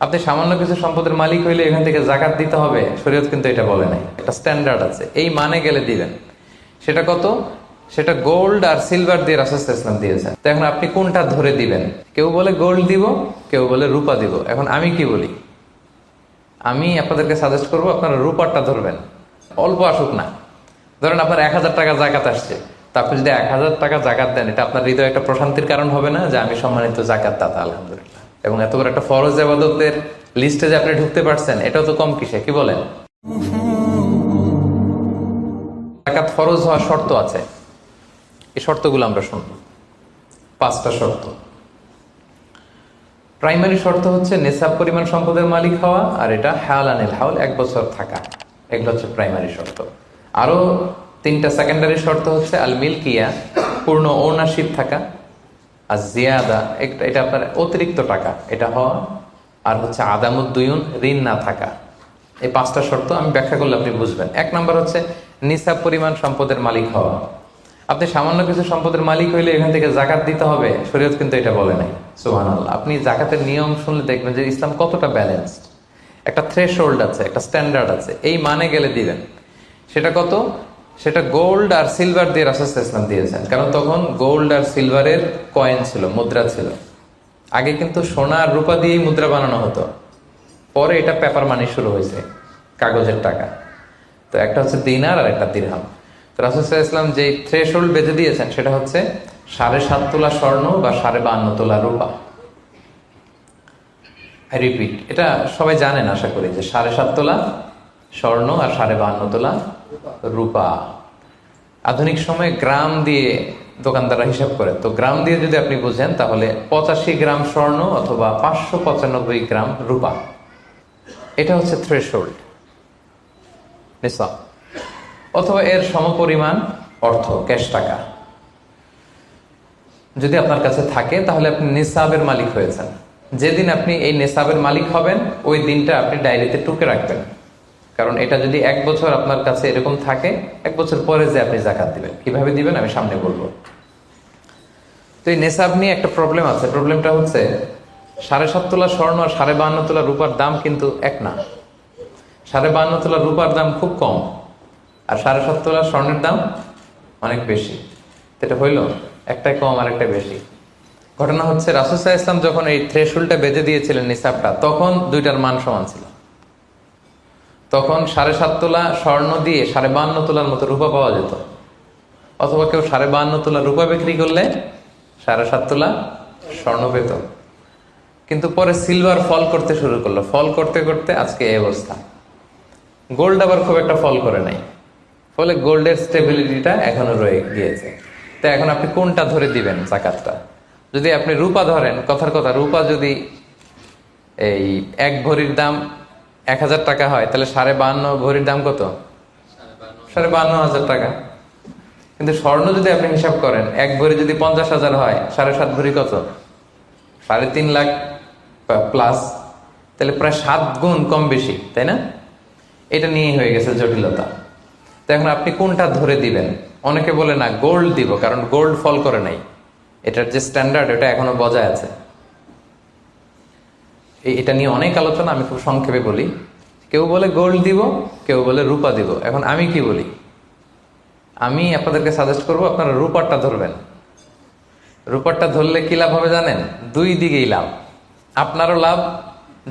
আপনি সামান্য কিছু সম্পদের মালিক হইলে এখান থেকে জাকাত দিতে হবে, শরীয়ত কিন্তু এটা বলে নাই। একটা স্ট্যান্ডার্ড আছে, এই মানে গেলে দিবেন। সেটা কত? সেটা গোল্ড আর সিলভার দিয়ে রাসূল সাল্লাল্লাহু আলাইহি ওয়াসাল্লাম দিয়েছেন। তো এখন আপনি কোনটা ধরে দিবেন? কেউ বলে গোল্ড দিব, কেউ বলে রূপা দিব। এখন আমি কি বলি? আমি আপনাদেরকে সাজেস্ট করবো আপনারা রূপারটা ধরবেন। অল্প আসুক না, ধরেন আপনার 1000 টাকা জাকাত আসছে, তা আপনি যদি 1000 টাকা জাকাত দেন, এটা আপনার হৃদয়ে একটা প্রশান্তির কারণ হবে না যে আমি সম্মানিত জাকাত দাতা, আলহামদুলিল্লাহ। এবং এত বড় একটা ফরজ ইবাদতের লিস্টে যে আপনি ঢুকতে পারছেন, এটাও তো কম কিসে, কি বলেন? জাকাত ফরজ হওয়ার শর্ত আছে, এই শর্তগুলো আমরা শুনব। 5টা শর্ত। প্রাইমারি শর্ত হচ্ছে নেসাব পরিমাণ সম্পদের মালিক হওয়া, আর এটা হাওলানিল হাওল, 1 বছর থাকা। এগুলো হচ্ছে প্রাইমারি শর্ত। আরো 3টা সেকেন্ডারি শর্ত হচ্ছে আল মিলকিয়া, পূর্ণ ওনারশিপ থাকা, আর জিয়াদা, এটা আপনার অতিরিক্ত টাকা এটা হওয়া, আর হচ্ছে আদামুদ্দুয়ুন, ঋণ না থাকা। এই 5টা শর্ত আমি ব্যাখ্যা করলে আপনি বুঝবেন। 1 নম্বর হচ্ছে নিসাব পরিমাণ সম্পদের মালিক হওয়া। আপনি সামান্য কিছু সম্পদের মালিক হইলে এখান থেকে জাকাত দিতে হবে, শরীয়ত কিন্তু এটা বলে নাই। সুবহানাল্লাহ। আপনি জাকাতের নিয়ম শুনলে দেখবেন যে ইসলাম কতটা ব্যালেন্সড। একটা থ্রেশহোল্ড আছে, একটা স্ট্যান্ডার্ড আছে, এই মানে গেলে দিবেন। সেটা কত? সেটা গোল্ড আর সিলভার দিয়ে রাসূল সাল্লাল্লাহু আলাইহি ওয়াসাল্লাম দিয়েছেন। কারণ তখন গোল্ড আর সিলভারের কয়েন ছিল, মুদ্রা ছিল। আগে কিন্তু সোনা আর রূপা দিয়েই মুদ্রা বানানো হতো, পরে এটা পেপার মানি শুরু হয়েছে, কাগজের টাকা। তো একটা হচ্ছে দিনার আর একটা দিরহাম। তো রাসূল সাল্লাল্লাহু আলাইহি ওয়াসাল্লাম যে থ্রেশহোল্ড বেঁধে দিয়েছেন সেটা হচ্ছে 7.5 তোলা স্বর্ণ বা 52.5 তোলা রূপা। আই রিপিট, এটা সবাই জানেন আশা করি, যে 7.5 তোলা স্বর্ণ আর 52.5 তোলা রূপা। আধুনিক সময়ে গ্রাম দিয়ে দোকানদাররা হিসাব করে, তো গ্রাম দিয়ে যদি আপনি বুঝেন তাহলে 85 গ্রাম স্বর্ণ অথবা 595 গ্রাম রূপা, এটা হচ্ছে থ্রেশহোল্ড নিসাব। অথবা এর সমপরিমাণ অর্থ, ক্যাশ টাকা যদি আপনার কাছে থাকে, তাহলে আপনি নিসাবের মালিক হয়েছেন। যেদিন আপনি এই নিসাবের মালিক হবেন, ওই দিনটা আপনি ডায়েরিতে টুকে রাখবেন। কারণ এটা যদি 1 বছর আপনার কাছে এরকম থাকে, 1 বছর পরে যে আপনি জাকাত দিবেন, কিভাবে দিবেন আমি সামনে বলবো। তো এই নেসাব নিয়ে একটা প্রবলেম আছে। প্রবলেমটা হচ্ছে 7.5 তোলা স্বর্ণ আর 52.5 তোলা রূপার দাম কিন্তু এক না। 52.5 তোলা রূপার দাম খুব কম, আর 7.5 তোলা স্বর্ণের দাম অনেক বেশি। এটা হইল একটাই কম আর একটা বেশি। ঘটনা হচ্ছে রাসূল সাল্লাল্লাহু আলাইহি ওয়াসাল্লাম যখন এই থ্রেশহোল্ডটা বেঁধে দিয়েছিলেন নিসাবটা, তখন দুইটার মান সমান ছিল। তখন 7.5 তোলা স্বর্ণ দিয়ে 52.5 তোলার মতো রূপা পাওয়া যেত, অথবা কেউ 52.5 তোলা রূপা বিক্রি করলে 7.5 তোলা স্বর্ণ পেত। কিন্তু পরে সিলভার ফল করতে শুরু করলো, ফল করতে করতে আজকে এই অবস্থা। গোল্ড আবার খুব একটা ফল করে নাই, ফলে গোল্ডের স্টেবিলিটিটা এখনো রয়ে গিয়েছে। তো এখন আপনি কোনটা ধরে দিবেন জাকাতটা? যদি আপনি রূপা ধরেন, কথার কথা, রূপা যদি এই 1 ভরির দাম 1000 টাকা হয়, তাহলে 52.5 ভরির দাম কত? 52,500 টাকা। কিন্তু স্বর্ণ যদি আপনি হিসাব করেন, 1 ভরি যদি 50,000 হয়, 7.5 ভরি কত? 3.5 লাখ প্লাস, তাহলে প্রায় 7 গুণ কম বেশি, তাই না? এটা নিয়ে হয়ে গেছে জটিলতা। তো এখন আপনি কোনটা ধরে দিবেন? অনেকে বলে না গোল্ড দিব, কারণ গোল্ড ফল করে নাই, এটার যে স্ট্যান্ডার্ড এটা এখনো বজায় আছে। এটা নিয়ে অনেক আলোচনা, আমি খুব সংক্ষেপে বলি। কেউ বলে গোল্ড দিব, কেউ বলে রূপা দিব। এখন আমি কি বলি? আমি আপনাদেরকে সাজেস্ট করবো আপনারা রূপারটা ধরবেন। রূপারটা ধরলে কি লাভ হবে জানেন? 2 দিকেই লাভ, আপনারও লাভ,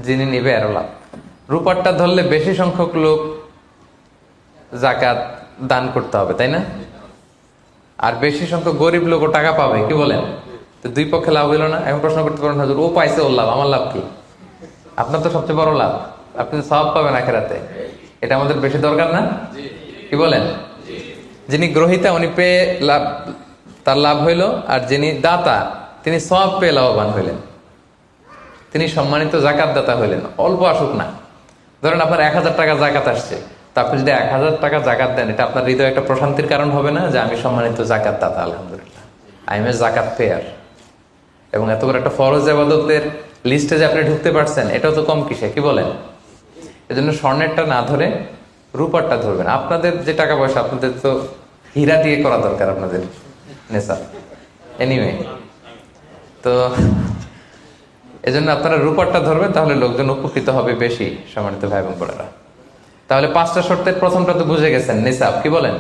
যিনি নিবে আরো লাভ। রূপারটা ধরলে বেশি সংখ্যক লোক জাকাত দান করতে হবে, তাই না? আর বেশি সংখ্যক গরিব লোকও টাকা পাবে, কি বলেন? তো 2 পক্ষে লাভ হইল না? এখন প্রশ্ন করতে পারেন, হুজুর ও পাইছে ওর লাভ, আমার লাভ কি? আপনার তো সবচেয়ে বড় লাভ, আপনি সওয়াব পাবেন আখিরাতে। এটা আমাদের বেশি দরকার না? কি বলেন? যিনি গ্রহীতা উনি পেয়ে লাভ, তার লাভ হইল, আর যিনি দাতা তিনি সওয়াব পেয়ে লাভবান হইলেন, তিনি সম্মানিত জাকাত দাতা হইলেন। অল্প আসুক না, ধরেন আপনার 1000 টাকা জাকাত আসছে, তা আপনি যদি 1000 টাকা জাকাত দেন, এটা আপনার হৃদয়ে একটা প্রশান্তির কারণ হবে না যে আমি সম্মানিত জাকাত দাতা, আলহামদুলিল্লাহ, আই এম এ জাকাত পেয়ার। এবং এত বড় একটা ফরজ ইবাদতের লিস্টে যে আপনি ঢুকতে পারছেন, এটাও তো কম কিসে, কি বলেন? এজন্য স্বর্ণেরটা না ধরে রূপারটা ধরবেন। আপনাদের যে টাকা পয়সা, আপনাদের তো হীরা দিয়ে করা দরকার আপনাদের নেশা। এনিওয়ে, তো এজন্য আপনারা রূপারটা ধরবেন, তাহলে লোকজন উপকৃত হবে বেশি, সম্মানিত ভাই এবং বোনেরা। তাহলে 5টা শর্তের প্রথমটা তো বুঝে গেছেন, নিসাব। কি বলেন?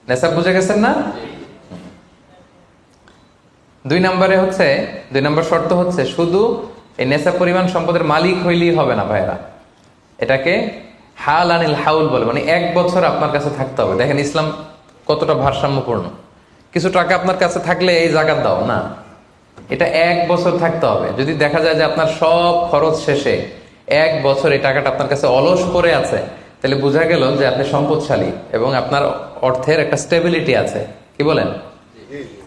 নিসাব বুঝে গেছেন না? 2 নম্বর শর্ত হচ্ছে শুধু এই নেশাব পরিমাণ সম্পদের মালিক হইলেই হবে না ভাইরা, এটাকে হাল আনিল হাউল বলে, মানে 1 বছর আপনার কাছে থাকতে হবে। দেখেন ইসলাম কতটা ভারসাম্যপূর্ণ। কিছু টাকা আপনার কাছে থাকলে এই জাকাত দাও না, এটা 1 বছর থাকতে হবে। যদি দেখা যায় যে আপনার সব খরচ শেষে 1 বছর এই টাকাটা আপনার কাছে অলস পড়ে আছে, তাহলে বোঝা গেল যে আপনি সম্পদশালী এবং আপনার অর্থের একটা স্টেবিলিটি আছে। কি বলেন?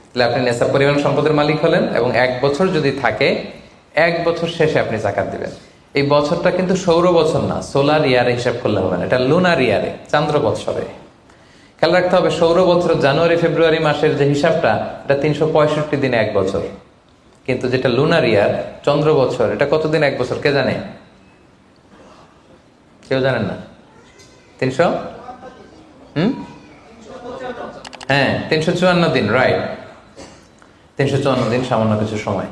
তাহলে আপনি নেশাব পরিমাণ সম্পদের মালিক হলেন, এবং 1 বছর যদি থাকে, 1 বছর শেষে আপনি জাকাত দিবেন। এই বছরটা কিন্তু সৌর বছর না, সোলার ইয়ারে হিসাব করলে হবে না, এটা লুনার ইয়ারে, চান্দ্র বৎসরে। খেয়াল রাখতে হবে, সৌর বছর জানুয়ারি ফেব্রুয়ারি মাসের যে হিসাবটা, এটা 365 দিনে 1 বছর। কিন্তু যেটা লুনার ইয়ার, চন্দ্র বছর, এটা কতদিন 1 বছর কে জানে? কেউ জানেন না? 300 হ্যাঁ 354 দিন, রাইট। 354 দিন, সামান্য কিছু সময়।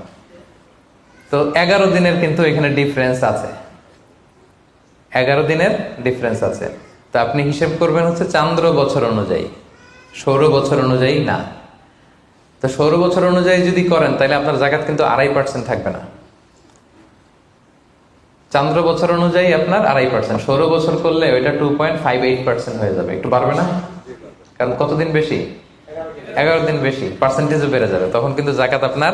তো 11 দিনের কিন্তু এখানে ডিফারেন্স আছে, 11 দিনের ডিফারেন্স আছে। তো আপনি হিসেব করবেন হচ্ছে চান্দ্র বছর অনুযায়ী, সৌর বছর অনুযায়ী না। তো সৌর বছর অনুযায়ী যদি করেন, তাহলে আপনার জাকাত কিন্তু 2.5% থাকবে না। চান্দ্র বছর অনুযায়ী আপনার 2.5%, সৌর বছর করলে ওইটা 2.58% হয়ে যাবে। একটু বাড়বে না? কারণ কতদিন বেশি? 11 দিন বেশি, পার্সেন্টেজও বেড়ে যাবে। তখন কিন্তু জাকাত আপনার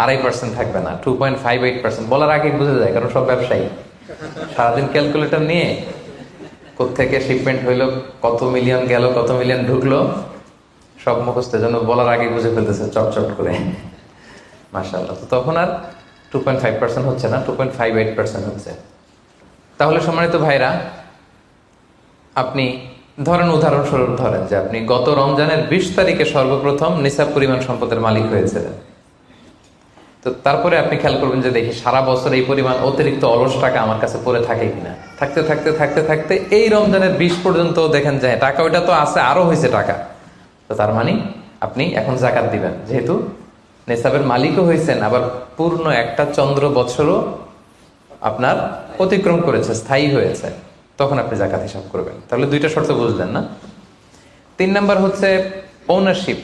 2.5% থাকবে না, 2.58%। বলার আগে বুঝে যায়, কারণ সব ব্যবসায়ী সারাদিন ক্যালকুলেটর নিয়ে কোত্থেকে শিপমেন্ট হইলো, কত মিলিয়ন গেল, কত মিলিয়ন ঢুকলো, সব মুখস্থ, যেন বলার আগে বুঝে ফেলতেছে চটচট করে, মাশাআল্লাহ। তো তখন আর 2.5% হচ্ছে না, 2.58% হচ্ছে। তাহলে সম্মানিত ভাইরা, আপনি ধরেন, উদাহরণস্বরূপ ধরেন যে আপনি গত রমজানের 20 তারিখে সর্বপ্রথম নিসাব পরিমাণ সম্পদের মালিক হয়েছিলেন। তো তারপরে আপনি খেয়াল করবেন যে দেখি সারা বছর এই পরিমাণ অতিরিক্ত অলস টাকা আমার কাছে পড়ে থাকে কিনা। থাকতে থাকতে থাকতে থাকতে এই রমজানের 20 পর্যন্ত দেখেন যে টাকা ওইটা তো আছে, আরো হয়েছে টাকা। তো তার মানে আপনি এখন জাকাত দিবেন, যেহেতু নেসাবের মালিকও হয়েছেন, আবার পূর্ণ একটা চন্দ্র বছরও আপনার অতিক্রম করেছে, স্থায়ী হয়েছে, তখন আপনি জাকাত হিসাব করবেন। তাহলে 2টা শর্ত বুঝলেন না? 3 নাম্বার হচ্ছে ওনারশিপ।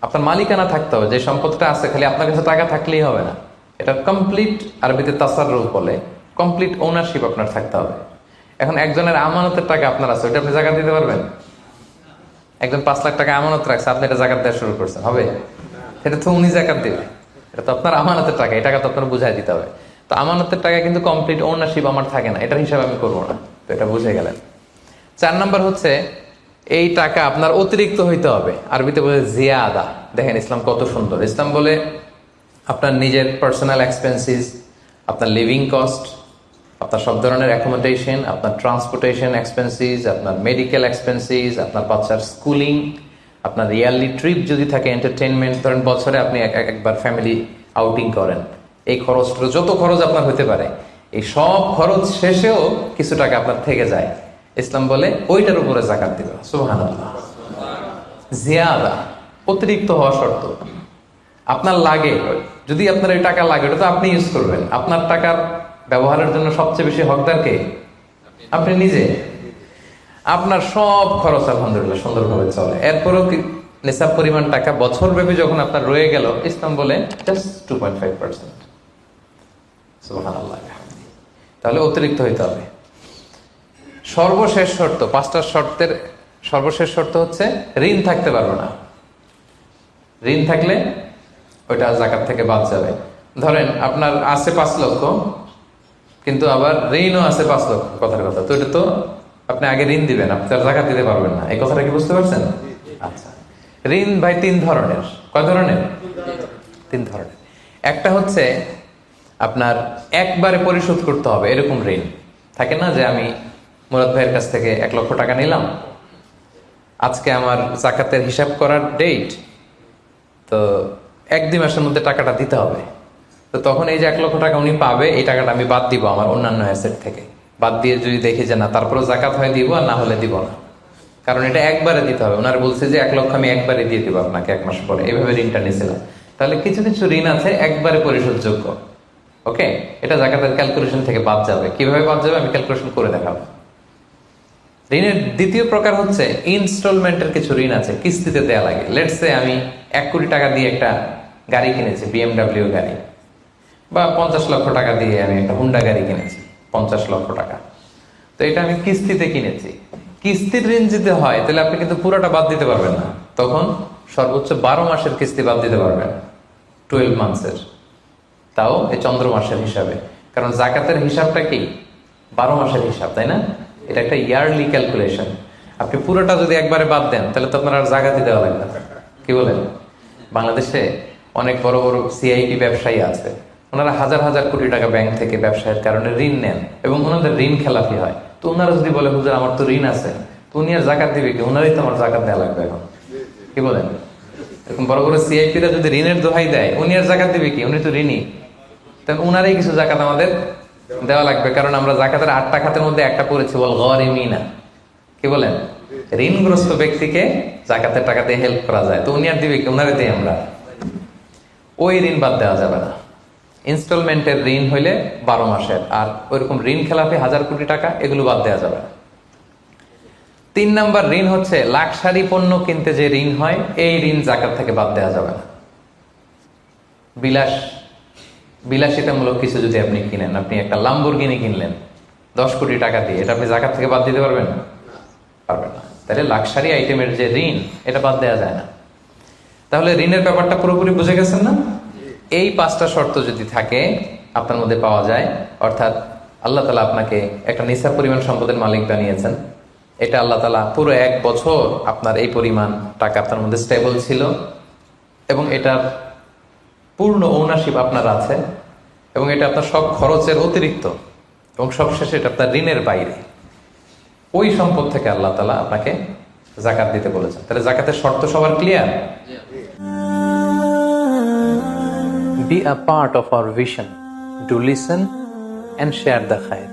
আপনার মালিকানা থাকতে হবে, যে সম্পদটা আছে খালি আপনার কাছে টাকা থাকলেই হবে না, এটা কমপ্লিট, আরবিতে তাসাররুফ বলে, কমপ্লিট ওনারশিপ আপনার থাকতে হবে। এখন একজনের আমানতের টাকা আপনার আছে, ওটা আপনি জাকাত দিতে পারবেন? একজন 5 লাখ টাকা আমানত রাখছে, আপনি এটা জাকাত দেওয়া শুরু করছেন, হবে? এটা তো উনি জাকাত দিবে, এটা তো আপনার আমানতের টাকা, এই টাকা তো আপনার বুঝাই দিতে হবে। তো আমানতের টাকা কিন্তু কমপ্লিট ওনারশিপ আমার থাকে না, এটার হিসাব আমি করবো না। তো এটা বুঝে গেলেন। 4 নাম্বার হচ্ছে এই টাকা আপনার অতিরিক্ত হইতে হবে, আরবিতে বলে জিয়াদা। দেখেন ইসলাম কত সুন্দর। ইসলাম বলে আপনার নিজের পার্সোনাল এক্সপেন্সিস, আপনার লিভিং কস্ট, আপনার সব ধরনের অ্যাকোমোডেশন, আপনার ট্রান্সপোর্টেশন এক্সপেন্সিস, আপনার মেডিকেল এক্সপেন্সিস, আপনার বাচ্চার স্কুলিং, আপনার ইয়ারলি ট্রিপ যদি থাকে, এন্টারটেনমেন্ট, ধরেন বছরে আপনি একবার ফ্যামিলি আউটিং করেন, এই খরচগুলো, যত খরচ আপনার হতে পারে, এই সব খরচ শেষেও কিছু টাকা আপনার থেকে যায়, ইসলাম বলে ওইটার উপরে জাকাত দিবে। সুবহানাল্লাহ। জিয়াদা, অতিরিক্ত হওয়া শর্ত। আপনার লাগে, যদি আপনার এই টাকা লাগে, ওটা তো আপনি ইউজ করবেন। আপনার টাকার ব্যবহারের জন্য সবচেয়ে বেশি হকদার কে? আপনি নিজে। আপনার সব খরচ আলহামদুলিল্লাহ সুন্দরভাবে চলে, এরপরেও নিসাব পরিমাণ টাকা বছর ব্যাপী যখন আপনার রয়ে গেল, ইসলাম বলে জাস্ট 2.5%। সুবহানাল্লাহ। তাহলে অতিরিক্ত হইতে হবে। সর্বশেষ শর্ত, 5টা শর্তের সর্বশেষ শর্ত হচ্ছে ঋণ থাকতে পারবে না। ঋণ থাকলে ওইটা জাকাত থেকে বাদ যাবে। ধরেন আপনার আছে 5 লক্ষ, কিন্তু আবার ঋণও আছে 5 লক্ষ, কথার কথা, তো এটা তো আপনি আগে ঋণ দিবেন, আপনি তার জাকাত দিতে পারবেন না। এই কথাটা কি বুঝতে পারছেন? আচ্ছা, ঋণ ভাই 3 ধরনের। কয় ধরনের? 3 ধরনের। একটা হচ্ছে আপনার একবারে পরিশোধ করতে হবে, এরকম ঋণ থাকে না, যে আমি মুরাদ ভাইয়ের কাছ থেকে 1 লক্ষ টাকা নিলাম, আজকে আমার জাকাতের হিসাব করার ডেট, তো 1-2 মাসের মধ্যে টাকাটা দিতে হবে। তো তখন এই যে 1 লক্ষ টাকা উনি পাবে, এই টাকাটা আমি বাদ দিব আমার অন্যান্য অ্যাসেট থেকে। বাদ দিয়ে যদি দেখি যে না, তারপরে জাকাত হয় দিব, আর না হলে দিব না, কারণ এটা একবারে দিতে হবে। ওনারা বলছে যে 1 লক্ষ আমি একবারে দিয়ে দিব আপনাকে 1 মাস পরে, এইভাবে ঋণটা নিয়েছিলাম। তাহলে কিছু কিছু ঋণ আছে একবারে পরিশোধযোগ্য, ওকে, এটা জাকাতের ক্যালকুলেশন থেকে বাদ যাবে। কিভাবে বাদ যাবে আমি ক্যালকুলেশন করে দেখাবো। ঋণের দ্বিতীয় প্রকার হচ্ছে ইনস্টলমেন্টের কিছু ঋণ আছে, কিস্তিতে দেয়া লাগে। লেটস সে আমি 1 কোটি টাকা দিয়ে একটা গাড়ি কিনেছি, BMW গাড়ি, বা 50 লক্ষ টাকা দিয়ে আমি একটা হুন্ডা গাড়ি কিনেছি, 50 লক্ষ টাকা। তো এটা আমি কিস্তিতে কিনেছি। কিস্তির ঋণ যদি হয় তাহলে আপনি কিন্তু পুরোটা বাদ দিতে পারবেন না, তখন সর্বোচ্চ 12 মাসের কিস্তি বাদ দিতে পারবেন, 12 মান্থসের, তাও এই চন্দ্র মাসের হিসাবে। কারণ জাকাতের হিসাবটা কি 12 মাসের হিসাব, তাই না? এটা একটা ইয়ারলি ক্যালকুলেশন। আপনি পুরোটা যদি একবারে বাদ দেন তাহলে তো আপনার আর জাকাতই দেওয়া লাগবে না। কি বলেন? বাংলাদেশে অনেক বড় বড় সিআইপি ব্যবসায়ী আছে, ওনারা হাজার হাজার কোটি টাকা ব্যাংক থেকে ব্যবসায়ের কারণে ঋণ নেন এবং ওনাদের ঋণ খেলাপি হয়। তো ওনারা যদি বলে হুজুর আমার তো ঋণ আছে, তো উনি আর জাকাত দিবে কি? ওনারই তো আমার জাকাত দেওয়া লাগবে এখন। কি বলেন? এরকম বড় বড় সিআইপিরা যদি ঋণের দোহাই দেয়, উনি আর জাকাত দিবে কি? উনি তো ঋণী। তাহলে উনারই কিছু জাকাত আমাদের দেওয়া লাগবে, কারণ আমরা জাকাতের 8টা খাতের মধ্যে একটা পড়েছি, বল গরিমিনা। কি বলেন? ঋণগ্রস্ত ব্যক্তিকে জাকাতের টাকা দিয়ে হেল্প করা যায়, তো উনি আর দিবে কি? উনারে দিই আমরা। ওই ঋণ বাদ দেওয়া যাবে না। ইনস্টলমেন্টের ঋণ হইলে 12 মাসের, আর ওইরকম ঋণ খেলাপি 1000 কোটি টাকা, এগুলো বাদ দেওয়া যাবে না। 3 নাম্বার ঋণ হচ্ছে লাক্সারি পণ্য কিনতে যে ঋণ হয়, এই ঋণ জাকাত থেকে বাদ দেওয়া যাবে না। বিলাসিতামূলক কিছু যদি আপনি কিনেন, আপনি একটা লাম্বরগিনি কিনলেন 10 কোটি টাকা দিয়ে, এটা আপনি জাকাত থেকে বাদ দিতে পারবেন? পারবেন না। তাহলে লাক্সারি আইটেমের যে ঋণ, এটা বাদ দেওয়া যায় না। তাহলে ঋণের ব্যাপারটা পুরোপুরি বুঝে গেছেন না? এই 5টা শর্ত যদি থাকে আপনার মধ্যে পাওয়া যায়, অর্থাৎ আল্লাহ তাআলা আপনাকে একটা নিসাব পরিমাণ সম্পদের মালিক বানিয়েছেন, এটা আল্লাহ তাআলা পুরো 1 বছর আপনার এই পরিমাণ টাকা আপনার মধ্যে স্টেবল ছিল, এবং এটার পূর্ণ ওনারশিপ আপনার আছে, এবং এটা আপনার সব খরচের অতিরিক্ত, এবং সবশেষে এটা আপনার ঋণের বাইরে। ওই সম্পদ থেকে আল্লাহ তাআলা আপনাকে জাকাত দিতে বলেছেন। তাহলে জাকাতের শর্ত সবার clear? Be a part of our vision. Do listen and share the khair.